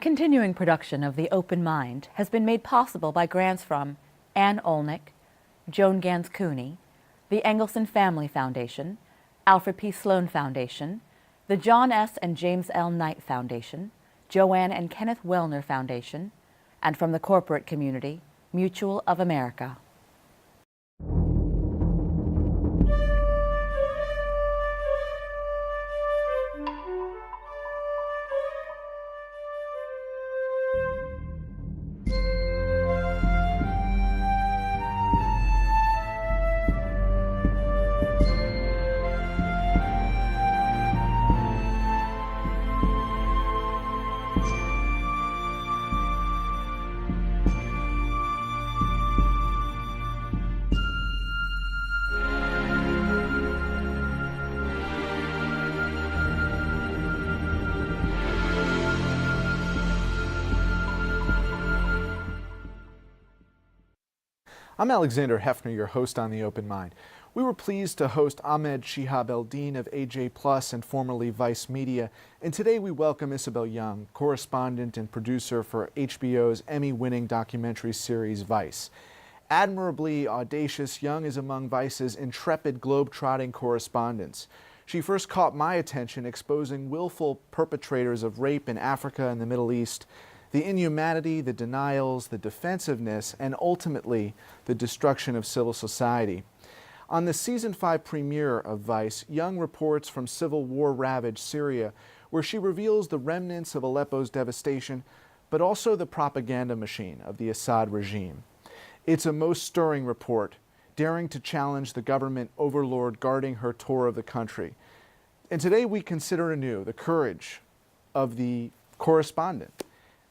Continuing production of The Open Mind has been made possible by grants from Ann Olnick, Joan Gans Cooney, the Engelson Family Foundation, Alfred P. Sloan Foundation, the John S. and James L. Knight Foundation, Joanne and Kenneth Wellner Foundation, and from the corporate community, Mutual of America. I'm Alexander Hefner, your host on The Open Mind. We were pleased to host Ahmed Shihab Eldin of AJ Plus and formerly Vice Media, and today we welcome Isobel Yeung, correspondent and producer for HBO's Emmy-winning documentary series Vice. Admirably audacious, Yeung is among Vice's intrepid globe-trotting correspondents. She first caught my attention exposing willful perpetrators of rape in Africa and the Middle East, the inhumanity, the denials, the defensiveness, and ultimately the destruction of civil society. On the Season 5 premiere of Vice, Yeung reports from civil war-ravaged Syria, where she reveals the remnants of Aleppo's devastation, but also the propaganda machine of the Assad regime. It's a most stirring report, daring to challenge the government overlord guarding her tour of the country. And today we consider anew the courage of the correspondent,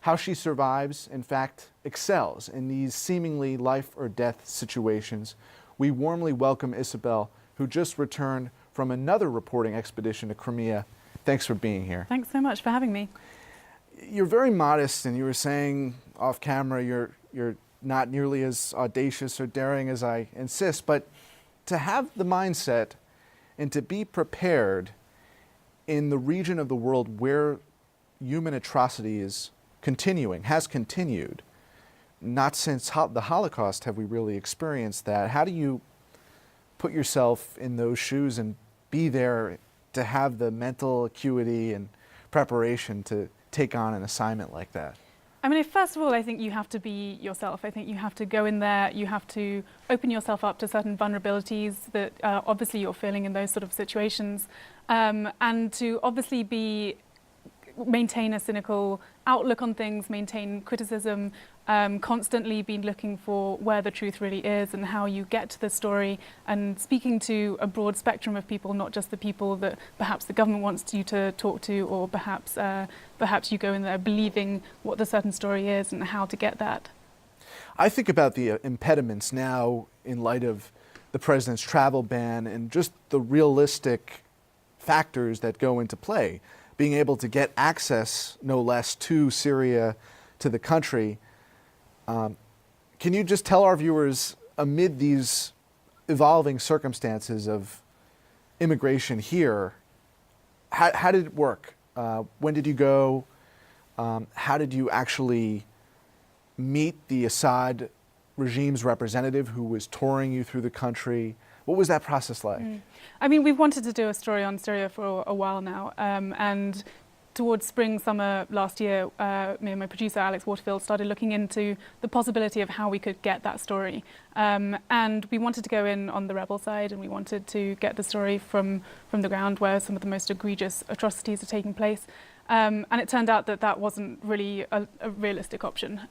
how she survives, in fact, excels in these seemingly life or death situations. We warmly welcome Isobel, who just returned from another reporting expedition to Crimea. Thanks for being here. Thanks so much for having me. You're very modest, and you were saying off camera you're not nearly as audacious or daring as I insist, but to have the mindset and to be prepared in the region of the world where human atrocity has continued. Not since the Holocaust have we really experienced that. How do you put yourself in those shoes and be there to have the mental acuity and preparation to take on an assignment like that? I mean, first of all, I think you have to be yourself. I think you have to go in there, you have to open yourself up to certain vulnerabilities that obviously you're feeling in those sort of situations, and to obviously maintain a cynical outlook on things, maintain criticism, constantly be looking for where the truth really is and how you get to the story, and speaking to a broad spectrum of people, not just the people that perhaps the government wants you to talk to, or perhaps you go in there believing what the certain story is and how to get that. I think about the impediments now in light of the president's travel ban and just the realistic factors that go into play. Being able to get access, no less, to Syria, to the country. Can you just tell our viewers, amid these evolving circumstances of immigration here, how did it work? When did you go? How did you actually meet the Assad regime's representative who was touring you through the country? What was that process like? I mean, we've wanted to do a story on Syria for a while now, and towards spring, summer last year, me and my producer Alex Waterfield started looking into the possibility of how we could get that story. And we wanted to go in on the rebel side, and we wanted to get the story from the ground where some of the most egregious atrocities are taking place. And it turned out that wasn't really a realistic option.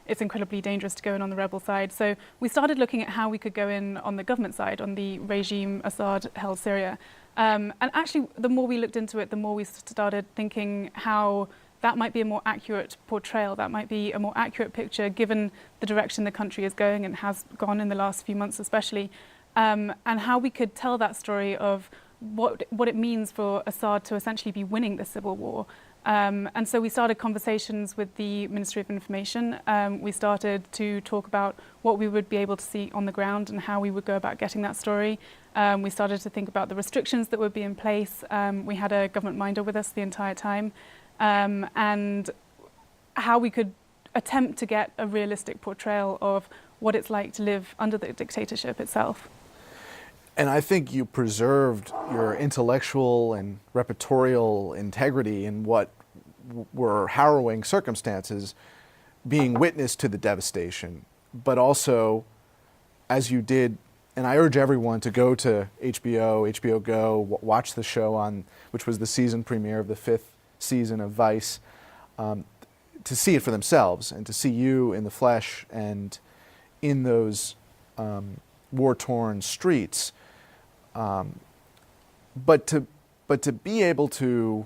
It's incredibly dangerous to go in on the rebel side. So we started looking at how we could go in on the government side, on the regime Assad-held Syria. And actually, the more we looked into it, the more we started thinking how that might be a more accurate portrayal, that might be a more accurate picture given the direction the country is going and has gone in the last few months especially, and how we could tell that story of what it means for Assad to essentially be winning the civil war. And so we started conversations with the Ministry of Information. We started to talk about what we would be able to see on the ground and how we would go about getting that story. We started to think about the restrictions that would be in place. We had a government minder with us the entire time. And how we could attempt to get a realistic portrayal of what it's like to live under the dictatorship itself. And I think you preserved your intellectual and repertorial integrity in what were harrowing circumstances, being witness to the devastation, but also, as you did, and I urge everyone to go to HBO Go, watch the show which was the season premiere of the 5th season of Vice, to see it for themselves and to see you in the flesh and in those war-torn streets. But to be able to,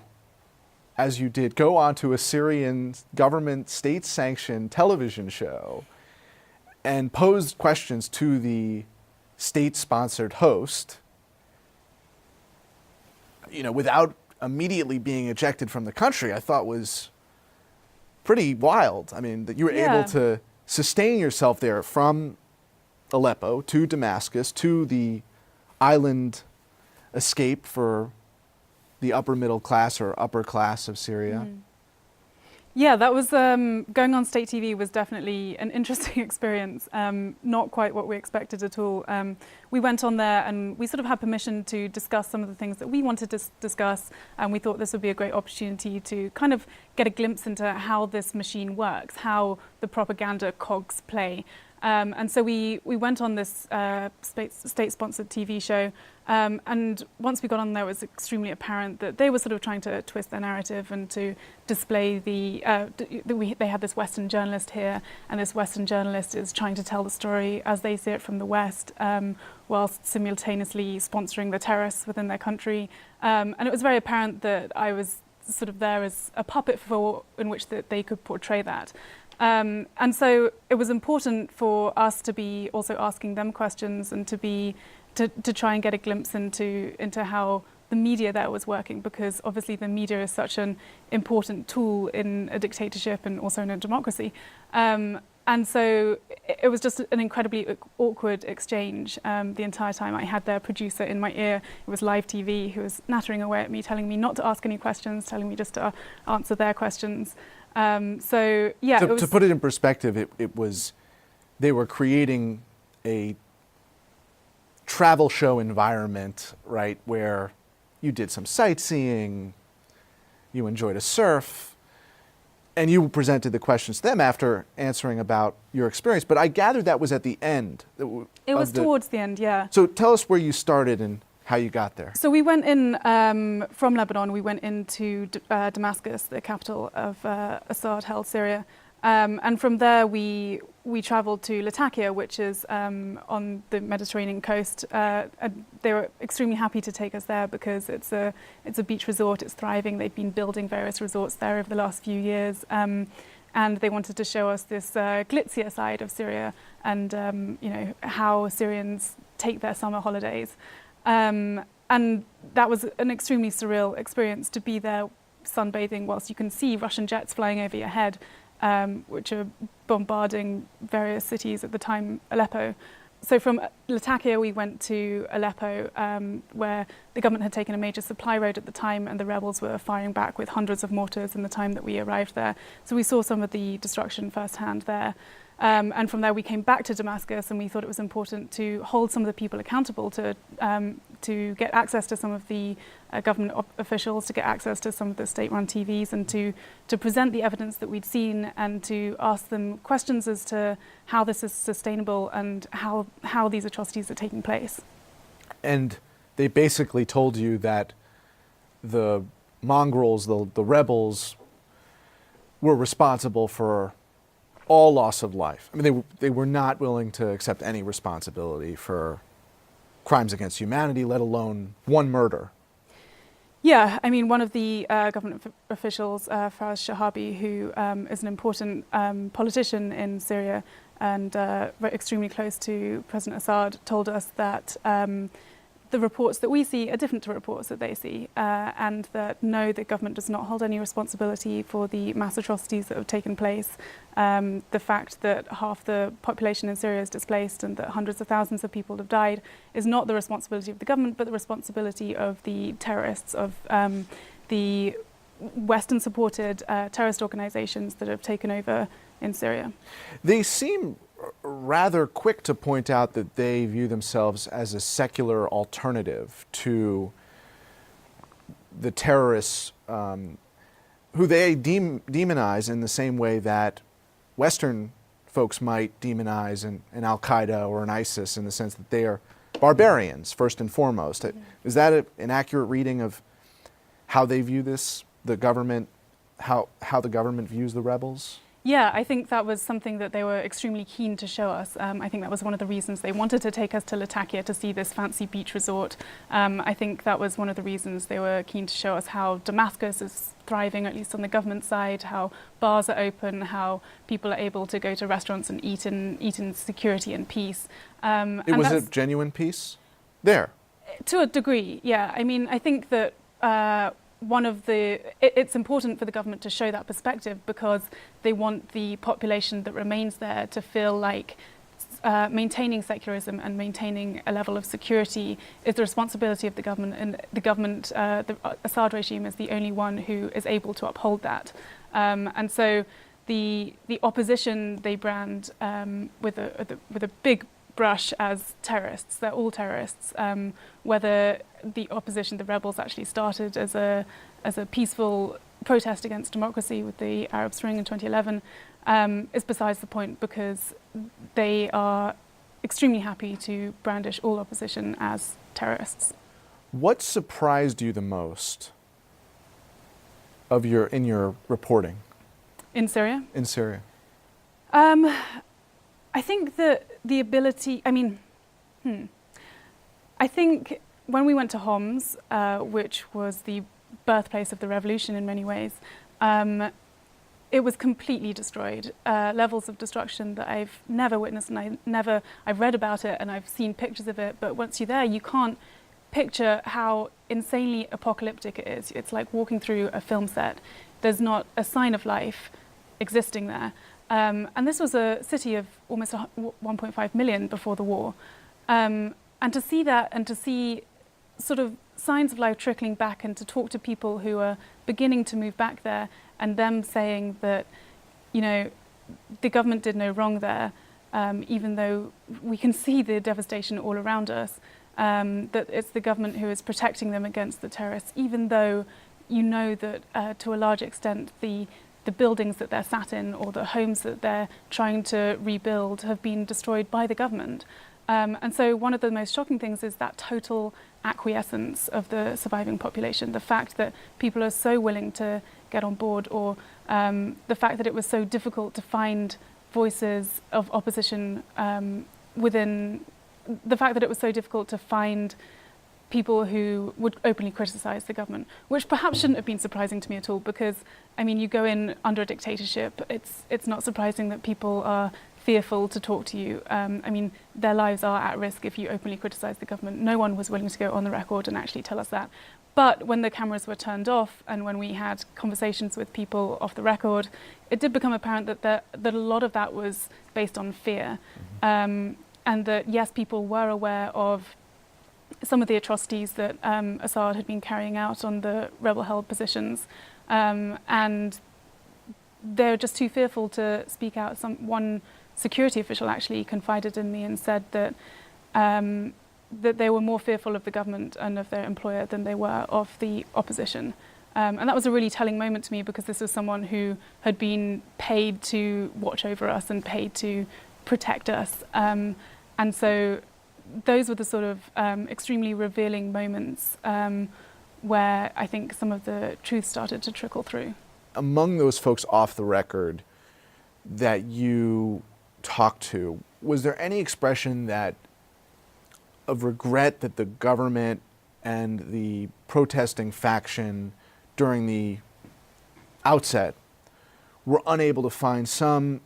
as you did, go onto a Syrian government state-sanctioned television show and pose questions to the state-sponsored host, without immediately being ejected from the country, I thought was pretty wild. I mean, that you were able to sustain yourself there from Aleppo to Damascus to the island escape for the upper middle class or upper class of Syria. Mm. Yeah, that was going on state TV was definitely an interesting experience. Not quite what we expected at all. We went on there and we sort of had permission to discuss some of the things that we wanted to discuss, and we thought this would be a great opportunity to kind of get a glimpse into how this machine works, how the propaganda cogs play. And so we went on this state-sponsored TV show, and once we got on there, it was extremely apparent that they were sort of trying to twist their narrative and to display they had this Western journalist here, and this Western journalist is trying to tell the story as they see it from the West, whilst simultaneously sponsoring the terrorists within their country. And it was very apparent that I was sort of there as a puppet in which they could portray that. And so it was important for us to be also asking them questions and to try and get a glimpse into how the media there was working, because obviously the media is such an important tool in a dictatorship and also in a democracy. And so it was just an incredibly awkward exchange the entire time. I had their producer in my ear. It was live TV, who was nattering away at me, telling me not to ask any questions, telling me just to answer their questions. So yeah, to put it in perspective, it was, they were creating a travel show environment, right, where you did some sightseeing, you enjoyed a surf, and you presented the questions to them after answering about your experience. But I gathered that was at the end. It was towards the end, yeah. So tell us where you started and how you got there. So we went in from Lebanon. We went into Damascus, the capital of Assad-held Syria, and from there we travelled to Latakia, which is on the Mediterranean coast. They were extremely happy to take us there because it's a beach resort. It's thriving. They've been building various resorts there over the last few years, and they wanted to show us this glitzier side of Syria and how Syrians take their summer holidays. And that was an extremely surreal experience to be there sunbathing whilst you can see Russian jets flying over your head, which are bombarding various cities at the time, Aleppo. So from Latakia we went to Aleppo, where the government had taken a major supply road at the time, and the rebels were firing back with hundreds of mortars in the time that we arrived there. So we saw some of the destruction firsthand there. And from there we came back to Damascus, and we thought it was important to hold some of the people accountable, to get access to some of the government officials, to get access to some of the state-run TVs, and to present the evidence that we'd seen and to ask them questions as to how this is sustainable and how these atrocities are taking place. And they basically told you that the mongrels, the rebels, were responsible for all loss of life. I mean, they were not willing to accept any responsibility for crimes against humanity, let alone one murder. Yeah, I mean, one of the government officials, Faraz Shahabi, who is an important politician in Syria and extremely close to President Assad, told us that the reports that we see are different to reports that they see, and that no, the government does not hold any responsibility for the mass atrocities that have taken place. The fact that half the population in Syria is displaced and that hundreds of thousands of people have died is not the responsibility of the government, but the responsibility of the terrorists, of the Western-supported terrorist organizations that have taken over in Syria. They seem rather quick to point out that they view themselves as a secular alternative to the terrorists who they demonize in the same way that Western folks might demonize an Al-Qaeda or an ISIS, in the sense that they are barbarians, first and foremost. Is that an accurate reading of how they view this, the government, how the government views the rebels? Yeah, I think that was something that they were extremely keen to show us. I think that was one of the reasons they wanted to take us to Latakia to see this fancy beach resort. I think that was one of the reasons they were keen to show us how Damascus is thriving, at least on the government side, how bars are open, how people are able to go to restaurants and eat in security and peace. It was a genuine peace there? To a degree, yeah. I mean, I think that it's important for the government to show that perspective, because they want the population that remains there to feel like maintaining secularism and maintaining a level of security is the responsibility of the government, and the Assad regime is the only one who is able to uphold that. And so the opposition they brand with a big brush as terrorists. They're all terrorists. Whether the opposition, the rebels, actually started as a peaceful protest against democracy with the Arab Spring in 2011 is besides the point, because they are extremely happy to brandish all opposition as terrorists. What surprised you the most in your reporting? In Syria? In Syria. I think that the ability, I think when we went to Homs, which was the birthplace of the revolution in many ways, it was completely destroyed. Levels of destruction that I've never witnessed, and I've read about it and I've seen pictures of it, but once you're there, you can't picture how insanely apocalyptic it is. It's like walking through a film set. There's not a sign of life existing there. And this was a city of almost 1.5 million before the war. And to see that, and to see sort of signs of life trickling back, and to talk to people who are beginning to move back there, and them saying that, you know, the government did no wrong there, even though we can see the devastation all around us, that it's the government who is protecting them against the terrorists, even though you know that to a large extent the buildings that they're sat in, or the homes that they're trying to rebuild, have been destroyed by the government. And so one of the most shocking things is that total acquiescence of the surviving population, the fact that people are so willing to get on board, or the fact that it was so difficult to find voices of opposition within, the fact that it was so difficult to find people who would openly criticise the government, which perhaps shouldn't have been surprising to me at all, because, I mean, you go in under a dictatorship, it's not surprising that people are fearful to talk to you. I mean, their lives are at risk if you openly criticise the government. No one was willing to go on the record and actually tell us that. But when the cameras were turned off, and when we had conversations with people off the record, it did become apparent that a lot of that was based on fear. And that, yes, people were aware of some of the atrocities that Assad had been carrying out on the rebel-held positions, and they're just too fearful to speak out. One security official actually confided in me and said that that they were more fearful of the government and of their employer than they were of the opposition. And that was a really telling moment to me, because this was someone who had been paid to watch over us and paid to protect us. And so those were the sort of extremely revealing moments where I think some of the truth started to trickle through. Among those folks off the record that you talked to, was there any expression of regret that the government and the protesting faction during the outset were unable to find some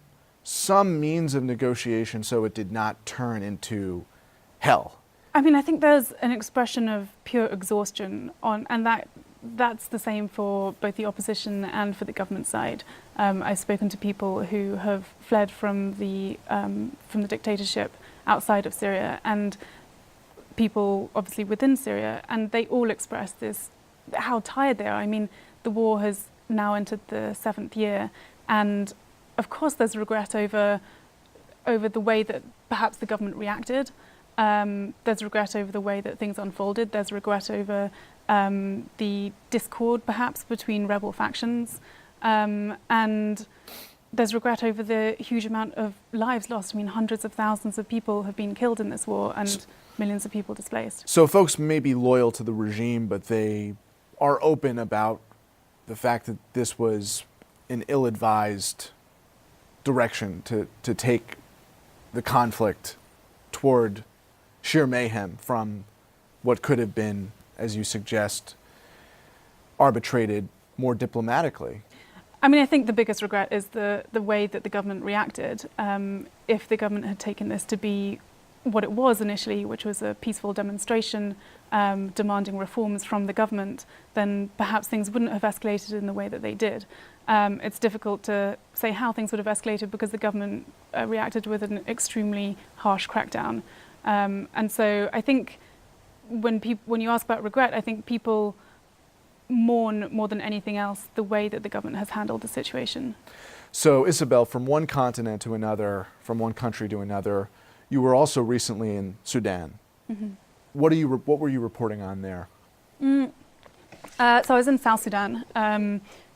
means of negotiation so it did not turn into hell? I mean, I think there's an expression of pure exhaustion and that's the same for both the opposition and for the government side. I've spoken to people who have fled from the dictatorship outside of Syria, and people obviously within Syria, and they all express this, how tired they are. I mean, the war has now entered the 7th year, and of course there's regret over the way that perhaps the government reacted. There's regret over the way that things unfolded. There's regret over the discord perhaps between rebel factions, and there's regret over the huge amount of lives lost. I mean, hundreds of thousands of people have been killed in this war and millions of people displaced. So folks may be loyal to the regime, but they are open about the fact that this was an ill-advised direction to take the conflict toward sheer mayhem from what could have been, as you suggest, arbitrated more diplomatically. I mean, I think the biggest regret is the way that the government reacted. If the government had taken this to be what it was initially, which was a peaceful demonstration demanding reforms from the government, then perhaps things wouldn't have escalated in the way that they did. It's difficult to say how things would have escalated because the government reacted with an extremely harsh crackdown. And so I think when you ask about regret, I think people mourn more than anything else the way that the government has handled the situation. So, Isobel, from one continent to another, from one country to another, you were also recently in Sudan. Mm-hmm. What were you reporting on there? So I was in South Sudan,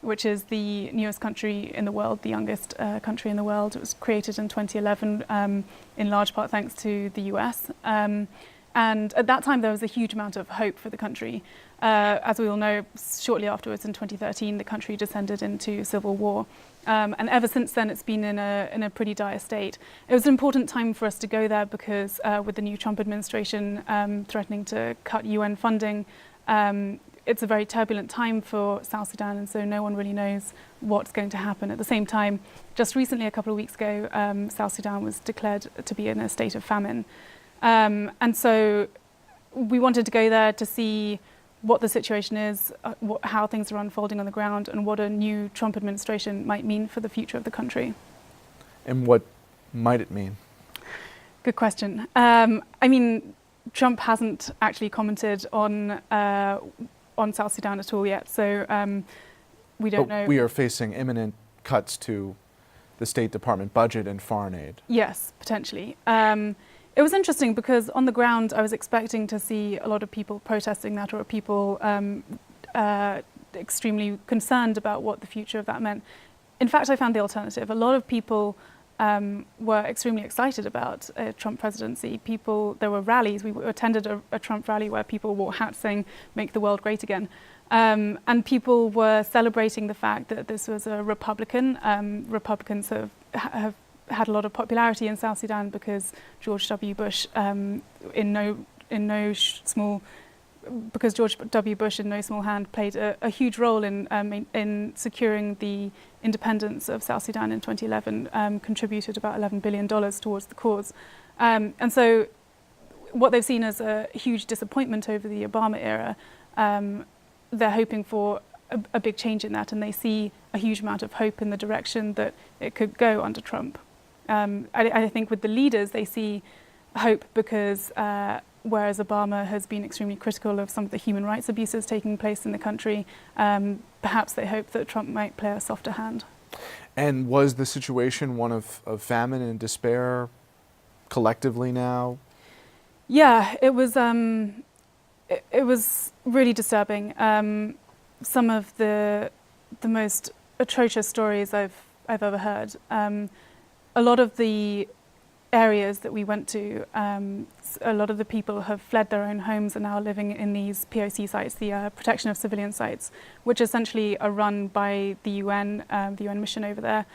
which is the newest country in the world, the youngest country in the world. It was created in 2011, in large part thanks to the US. And at that time, there was a huge amount of hope for the country. As we all know, shortly afterwards, in 2013, the country descended into civil war. And ever since then, it's been in a pretty dire state. It was an important time for us to go there because with the new Trump administration threatening to cut UN funding, it's a very turbulent time for South Sudan, and so no one really knows what's going to happen. At the same time, just recently, a couple of weeks ago, South Sudan was declared to be in a state of famine. And so we wanted to go there to see what the situation is, how things are unfolding on the ground, and what a new Trump administration might mean for the future of the country. And what might it mean? Good question. I mean, Trump hasn't actually commented on South Sudan at all yet, so we don't know. We are facing imminent cuts to the State Department budget and foreign aid. Yes, potentially. It was interesting because on the ground I was expecting to see a lot of people protesting that, or people extremely concerned about what the future of that meant. In fact, I found the alternative. A lot of people were extremely excited about a Trump presidency. There were rallies. We attended a Trump rally where people wore hats saying, "Make the world great again." And people were celebrating the fact that this was a Republican. Republicans have had a lot of popularity in South Sudan because George W. Bush, because George W. Bush in no small hand played a huge role in securing the independence of South Sudan in 2011, contributed about $11 billion towards the cause. And so what they've seen as a huge disappointment over the Obama era, they're hoping for a big change in that, and they see a huge amount of hope in the direction that it could go under Trump. I think with the leaders, they see hope because whereas Obama has been extremely critical of some of the human rights abuses taking place in the country, perhaps they hope that Trump might play a softer hand. And was the situation one of famine and despair collectively now? Yeah, it was really disturbing. Some of the most atrocious stories I've ever heard. A lot of the areas that we went to, a lot of the people have fled their own homes and now living in these POC sites, the protection of civilian sites, which essentially are run by the UN mission over there,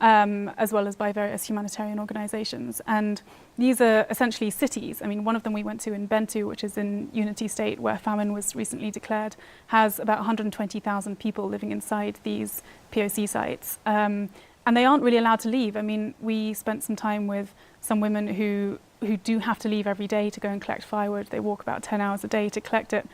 as well as by various humanitarian organizations. And these are essentially cities. I mean, one of them we went to in Bentu, which is in Unity State, where famine was recently declared, has about 120,000 people living inside these POC sites. And they aren't really allowed to leave. I mean, we spent some time with some women who do have to leave every day to go and collect firewood. They walk about 10 hours a day to collect it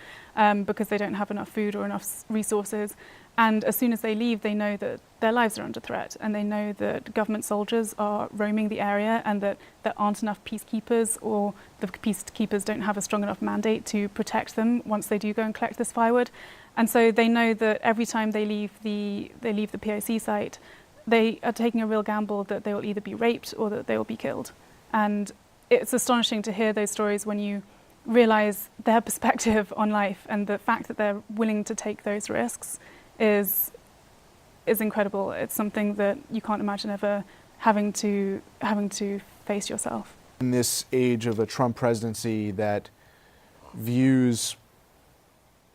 because they don't have enough food or enough resources. And as soon as they leave, they know that their lives are under threat, and they know that government soldiers are roaming the area, and that there aren't enough peacekeepers, or the peacekeepers don't have a strong enough mandate to protect them once they do go and collect this firewood. And so they know that every time they leave the POC site, they are taking a real gamble that they will either be raped or that they will be killed. And it's astonishing to hear those stories when you realise their perspective on life, and the fact that they're willing to take those risks is incredible. It's something that you can't imagine ever having to face yourself. In this age of a Trump presidency that views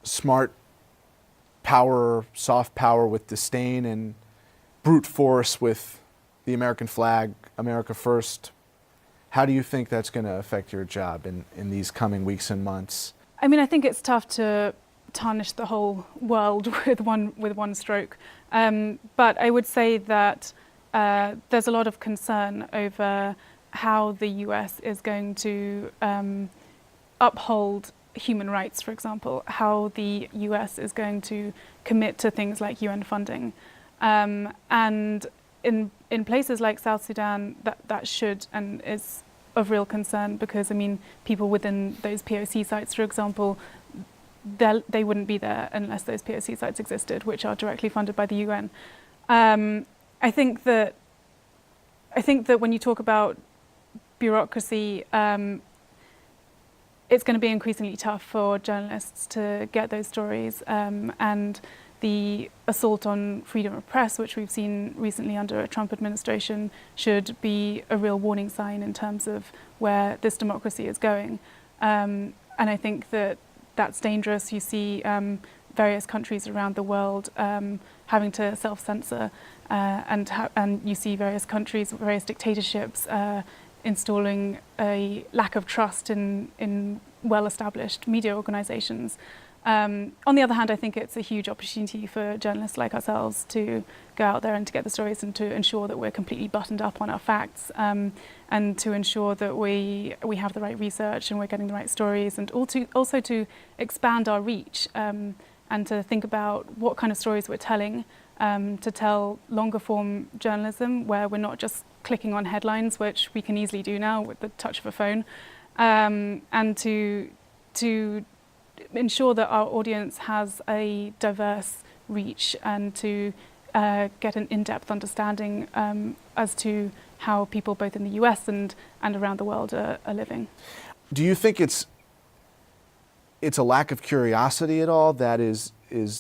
smart power, soft power with disdain, and brute force with the American flag, America first, how do you think that's going to affect your job in these coming weeks and months? I mean, I think it's tough to tarnish the whole world with one stroke. But I would say that there's a lot of concern over how the US is going to uphold human rights, for example, how the US is going to commit to things like UN funding. And in places like South Sudan, that should and is of real concern, because, I mean, people within those POC sites, for example, they wouldn't be there unless those POC sites existed, which are directly funded by the UN. I think that when you talk about bureaucracy, it's going to be increasingly tough for journalists to get those stories, and the assault on freedom of press, which we've seen recently under a Trump administration, should be a real warning sign in terms of where this democracy is going. And I think that that's dangerous. You see various countries around the world having to self-censor, and you see various countries, various dictatorships installing a lack of trust in well-established media organizations. On the other hand, I think it's a huge opportunity for journalists like ourselves to go out there and to get the stories, and to ensure that we're completely buttoned up on our facts, and to ensure that we have the right research and we're getting the right stories, and also to expand our reach, and to think about what kind of stories we're telling, to tell longer form journalism where we're not just clicking on headlines, which we can easily do now with the touch of a phone, and to ensure that our audience has a diverse reach, and to get an in-depth understanding as to how people both in the US and around the world are living. Do you think it's a lack of curiosity at all that is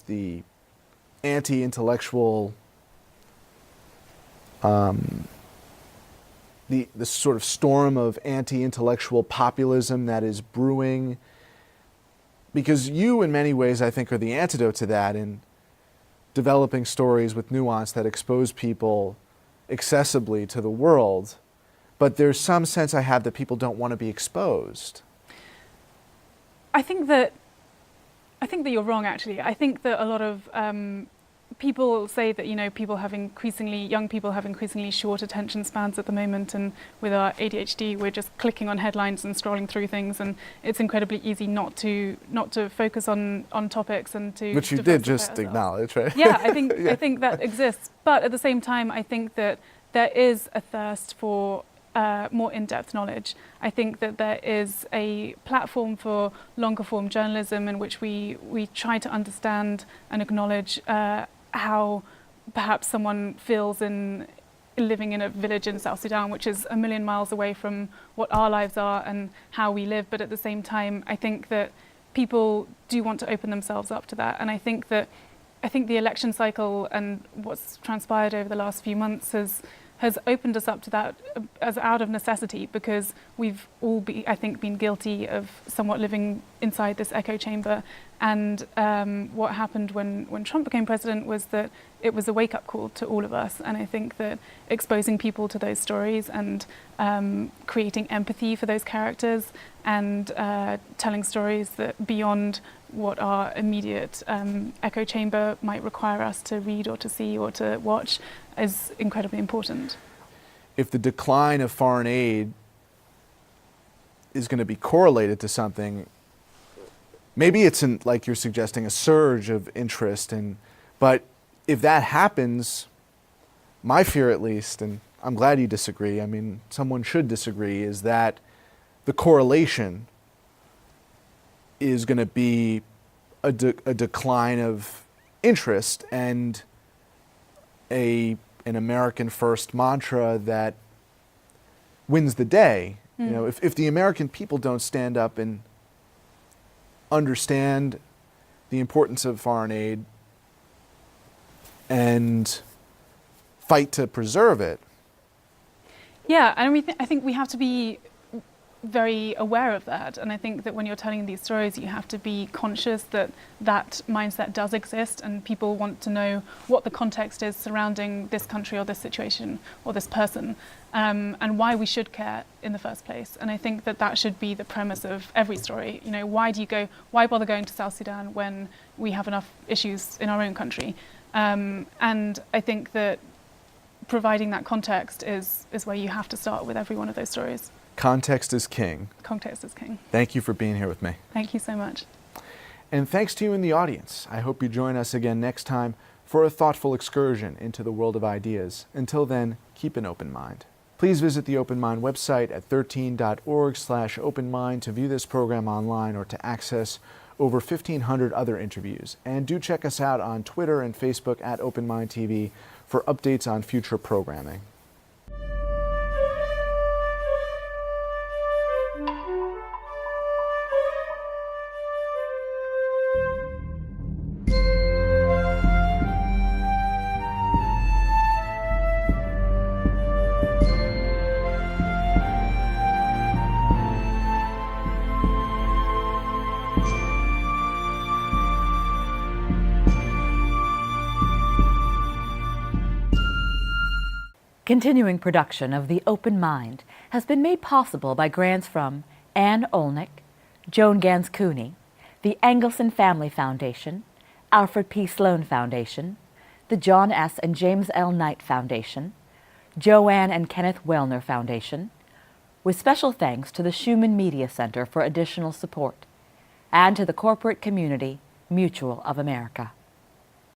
the anti-intellectual, the sort of storm of anti-intellectual populism that is brewing? Because you, in many ways, I think, are the antidote to that in developing stories with nuance that expose people accessibly to the world. But there's some sense I have that people don't want to be exposed. I think that you're wrong, actually. I think that a lot of people say that, young people have increasingly short attention spans at the moment, and with our ADHD, we're just clicking on headlines and scrolling through things, and it's incredibly easy not to focus on topics and to. Which you did just acknowledge, right? Yeah, I think Yeah. I think that exists, but at the same time, I think that there is a thirst for more in-depth knowledge. I think that there is a platform for longer form journalism in which we try to understand and acknowledge how perhaps someone feels in living in a village in South Sudan, which is a million miles away from what our lives are and how we live. But at the same time, I think that people do want to open themselves up to that. And I think the election cycle and what's transpired over the last few months has opened us up to that as out of necessity, because we've all been guilty of somewhat living inside this echo chamber. And what happened when Trump became president was that it was a wake-up call to all of us. And I think that exposing people to those stories and creating empathy for those characters, and telling stories that beyond what our immediate echo chamber might require us to read or to see or to watch is incredibly important. If the decline of foreign aid is going to be correlated to something, maybe it's like you're suggesting, a surge of interest, but if that happens, my fear at least, and I'm glad you disagree, I mean, someone should disagree, is that the correlation is going to be a decline of interest and an American first mantra that wins the day. You know, if the American people don't stand up and understand the importance of foreign aid and fight to preserve it. Yeah, and I think we have to be very aware of that. And I think that when you're telling these stories, you have to be conscious that that mindset does exist, and people want to know what the context is surrounding this country or this situation or this person, and why we should care in the first place. And I think that that should be the premise of every story. You know, why bother going to South Sudan when we have enough issues in our own country? And I think that providing that context is where you have to start with every one of those stories. Context is king. Context is king. Thank you for being here with me. Thank you so much. And thanks to you in the audience. I hope you join us again next time for a thoughtful excursion into the world of ideas. Until then, keep an open mind. Please visit the Open Mind website at 13.org/openmind to view this program online or to access over 1,500 other interviews. And do check us out on Twitter and Facebook at Open Mind TV for updates on future programming. Continuing production of The Open Mind has been made possible by grants from Anne Olnick, Joan Gans Cooney, the Engelson Family Foundation, Alfred P. Sloan Foundation, the John S. and James L. Knight Foundation, Joanne and Kenneth Wellner Foundation, with special thanks to the Schumann Media Center for additional support, and to the corporate community Mutual of America.